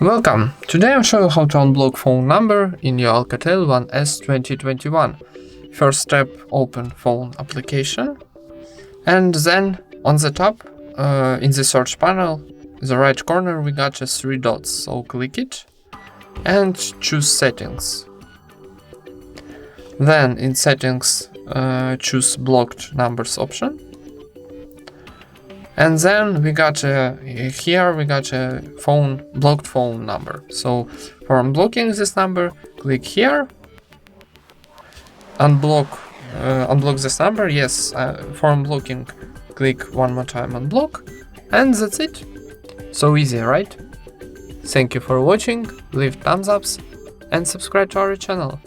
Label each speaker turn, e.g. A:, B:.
A: Welcome! Today I'll show you how to unblock phone number in your ALCATEL 1S 2021. First step, open phone application, and then on the top, in the search panel, the right corner, we got 3 dots, so click it and choose settings. Then in settings, choose blocked numbers option. And then we got here we got a blocked phone number. So for unblocking this number, click here, unblock this number. Yes, for unblocking, click one more time unblock, and that's it. So easy, right? Thank you for watching. Leave thumbs ups and subscribe to our channel.